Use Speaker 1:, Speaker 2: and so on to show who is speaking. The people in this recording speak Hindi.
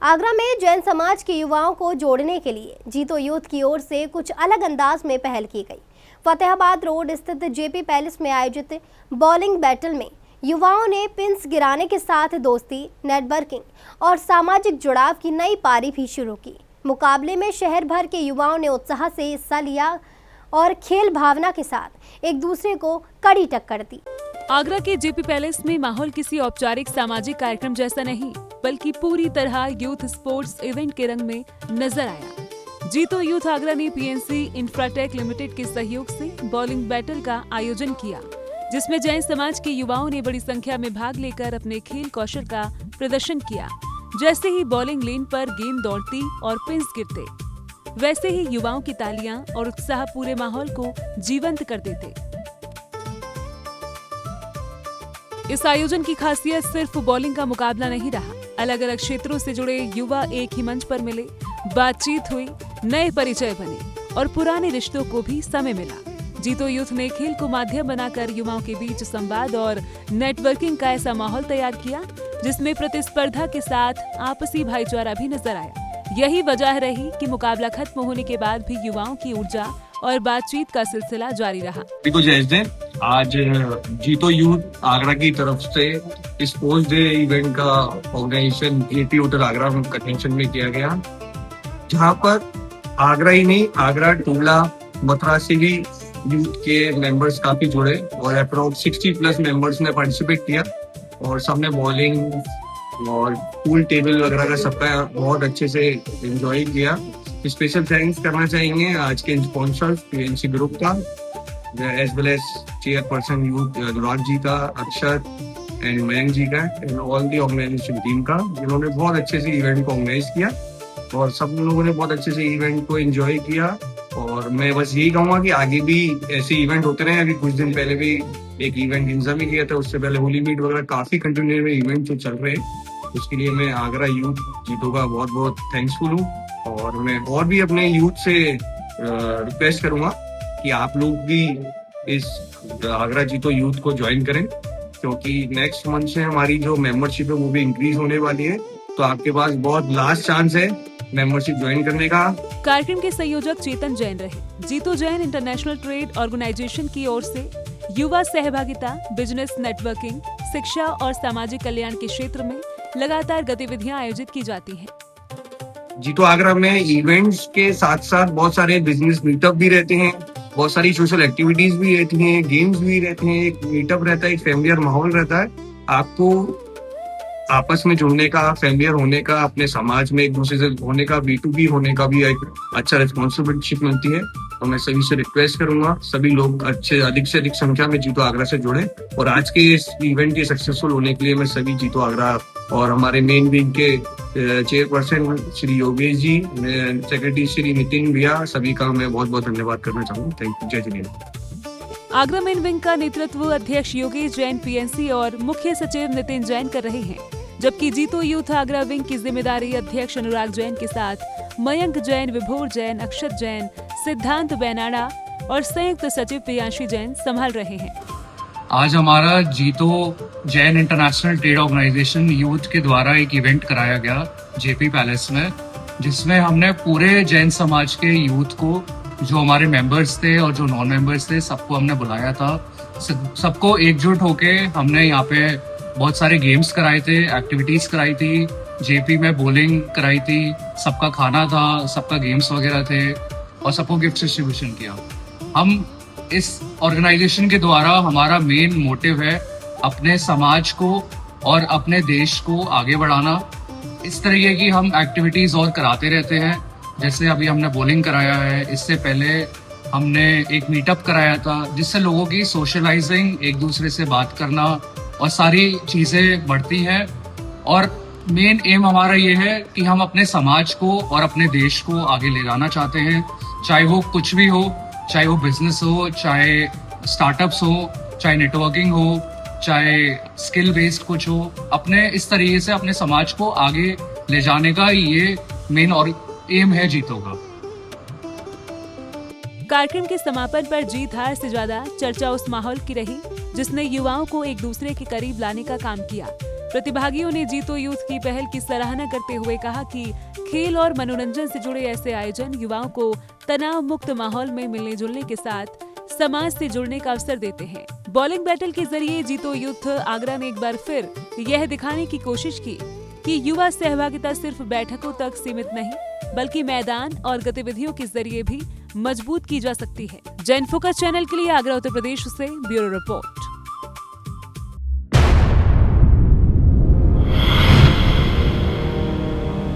Speaker 1: आगरा में जैन समाज के युवाओं को जोड़ने के लिए जीतो यूथ की ओर से कुछ अलग अंदाज में पहल की गई। फतेहाबाद रोड स्थित जेपी पैलेस में आयोजित बॉलिंग बैटल में युवाओं ने पिंस गिराने के साथ दोस्ती, नेटवर्किंग और सामाजिक जुड़ाव की नई पारी भी शुरू की। मुकाबले में शहर भर के युवाओं ने उत्साह से हिस्सा लिया और खेल भावना के साथ एक दूसरे को कड़ी टक्कर दी।
Speaker 2: आगरा के जेपी पैलेस में माहौल किसी औपचारिक सामाजिक कार्यक्रम जैसा नहीं, बल्कि पूरी तरह यूथ स्पोर्ट्स इवेंट के रंग में नजर आया। जीतो यूथ आगरा ने पीएनसी इंफ्राटेक लिमिटेड के सहयोग से बॉलिंग बैटल का आयोजन किया, जिसमें जैन समाज के युवाओं ने बड़ी संख्या में भाग लेकर अपने खेल कौशल का प्रदर्शन किया। जैसे ही बॉलिंग लेन पर गेंद दौड़ती और पिंस गिरते, वैसे ही युवाओं की तालियां और उत्साह पूरे माहौल को जीवंत कर देते। इस आयोजन की खासियत सिर्फ बॉलिंग का मुकाबला नहीं रहा। अलग अलग क्षेत्रों से जुड़े युवा एक ही मंच पर मिले, बातचीत हुई, नए परिचय बने और पुराने रिश्तों को भी समय मिला। जीतो यूथ ने खेल को माध्यम बनाकर युवाओं के बीच संवाद और नेटवर्किंग का ऐसा माहौल तैयार किया, जिसमें प्रतिस्पर्धा के साथ आपसी भाईचारा भी नजर आया। यही वजह रही कि मुकाबला खत्म होने के बाद भी युवाओं की ऊर्जा और बातचीत का सिलसिला जारी रहा।
Speaker 3: आज जीतो यूथ आगरा की तरफ से स्पोर्ट्स डे इवेंट का organisation JP hotel Agra convention में किया गया, जहां पर आगरा ही नहीं, आगरा, टूला, मथुरा से भी यूथ के मेंबर्स काफी जुड़े और अप्रोक्स 60+ मेंबर्स ने पार्टिसिपेट किया और सबने बॉलिंग और पूल टेबल वगैरह का सबका बहुत अच्छे से एंजॉय किया। स्पेशल थैंक्स करना चाहेंगे आज के स्पॉन्सर्स पीएनसी ग्रुप का, as well as chairperson youth Anurag ji का, अक्षर एंड मयंक जी का and all the organisation team का, जिन्होंने बहुत अच्छे से इवेंट को ऑर्गेनाइज किया और सब लोगों ने बहुत अच्छे से इवेंट को एंजॉय किया। और मैं बस यही कहूँगा कि आगे भी ऐसे इवेंट होते रहे। अभी कुछ दिन पहले भी एक इवेंट गिंजा में किया था, उससे पहले होली मीट वगैरह काफी कंटिन्यू में इवेंट जो चल रहे हैं, उसके लिए मैं आगरा यूथ जीतो का बहुत बहुत थैंक्सफुल हूँ। और मैं और भी अपने यूथ से रिक्वेस्ट करूंगा कि आप लोग भी इस आगरा जीतो यूथ को ज्वाइन करें, क्योंकि नेक्स्ट मंथ से हमारी जो मेंबरशिप है वो भी इंक्रीज होने वाली है। तो आपके पास बहुत लास्ट चांस है मेंबरशिप ज्वाइन करने का।
Speaker 2: कार्यक्रम के संयोजक चेतन जैन रहे। जीतो जैन इंटरनेशनल ट्रेड ऑर्गेनाइजेशन की ओर से युवा सहभागिता, बिजनेस नेटवर्किंग, शिक्षा और सामाजिक कल्याण के क्षेत्र में लगातार गतिविधियां आयोजित की जाती हैं।
Speaker 3: जीतो आगरा में इवेंट्स के साथ साथ बहुत सारे बिजनेस मीटअप भी रहते हैं, बहुत सारी सोशल एक्टिविटीज भी रहती हैं, गेम्स भी रहते हैं, एक मीटअप रहता है, एक फैमिलियर माहौल रहता है। आपको आपस में जुड़ने का, फैमिलियर होने का, अपने समाज में एक दूसरे से होने का, B2B होने का भी एक अच्छा रिस्पॉन्सिबिलिटी मिलती है। तो मैं सभी से रिक्वेस्ट करूंगा, सभी लोग अधिक से अधिक संख्या में जीतो आगरा से जुड़े। और आज के इस इवेंट के सक्सेसफुल होने के लिए मैं सभी जीतो आगरा और हमारे मेन विंग के चेयरपर्सन श्री योगेश जी, सेक्रेटरी श्री नितिन भैया, सभी का मैं बहुत बहुत धन्यवाद करना चाहूँगा। Thank you. जय जिनेन्द्र।
Speaker 2: आगरा मेन विंग का नेतृत्व अध्यक्ष योगेश जैन पीएनसी और मुख्य सचिव नितिन जैन कर रहे हैं, जबकि जीतो यूथ आगरा विंग की जिम्मेदारी अध्यक्ष अनुराग जैन के साथ मयंक जैन, विभोर जैन, अक्षत जैन, सिद्धांत बैनाड़ा और संयुक्त सचिव प्रियांशी जैन संभाल रहे हैं।
Speaker 4: आज हमारा JITO Jain international trade organisation youth के द्वारा एक इवेंट कराया गया जेपी पैलेस में, जिसमें हमने पूरे जैन समाज के यूथ को, जो हमारे मेंबर्स थे और जो नॉन मेंबर्स थे, सबको हमने बुलाया था। सबको एकजुट होके हमने यहाँ पे बहुत सारे गेम्स कराए थे, एक्टिविटीज कराई थी, जेपी में बॉलिंग कराई थी, सबका खाना था, सबका गेम्स वगैरह थे और सबको गिफ्ट डिस्ट्रीब्यूशन किया। हम इस ऑर्गेनाइजेशन के द्वारा, हमारा मेन मोटिव है अपने समाज को और अपने देश को आगे बढ़ाना। इस तरीके की हम एक्टिविटीज और कराते रहते हैं, जैसे अभी हमने बॉलिंग कराया है, इससे पहले हमने एक मीटअप कराया था, जिससे लोगों की सोशलाइजिंग, एक दूसरे से बात करना और सारी चीजें बढ़ती हैं। और मेन एम हमारा ये है कि हम अपने समाज को और अपने देश को आगे ले जाना चाहते हैं, चाहे वो कुछ भी हो, चाहे वो बिजनेस हो, चाहे स्टार्टअप्स हो, चाहे नेटवर्किंग हो, चाहे स्किल बेस्ड कुछ हो। अपने इस तरीके से अपने समाज को आगे ले जाने का ये मेन और एम है जीतो का।
Speaker 2: कार्यक्रम के समापन पर जीत हार से ज्यादा चर्चा उस माहौल की रही, जिसने युवाओं को एक दूसरे के करीब लाने का काम किया। प्रतिभागियों ने जीतो यूथ की पहल की सराहना करते हुए कहा कि खेल और मनोरंजन से जुड़े ऐसे आयोजन युवाओं को तनाव मुक्त माहौल में मिलने जुलने के साथ समाज से जुड़ने का अवसर देते हैं। बॉलिंग बैटल के जरिए जीतो यूथ आगरा ने एक बार फिर यह दिखाने की कोशिश की कि युवा सहभागिता सिर्फ बैठकों तक सीमित नहीं बल्कि मैदान और गतिविधियों के जरिए भी मजबूत की जा सकती है। जैन फोकस चैनल के लिए आगरा उत्तर प्रदेश से ब्यूरो रिपोर्ट।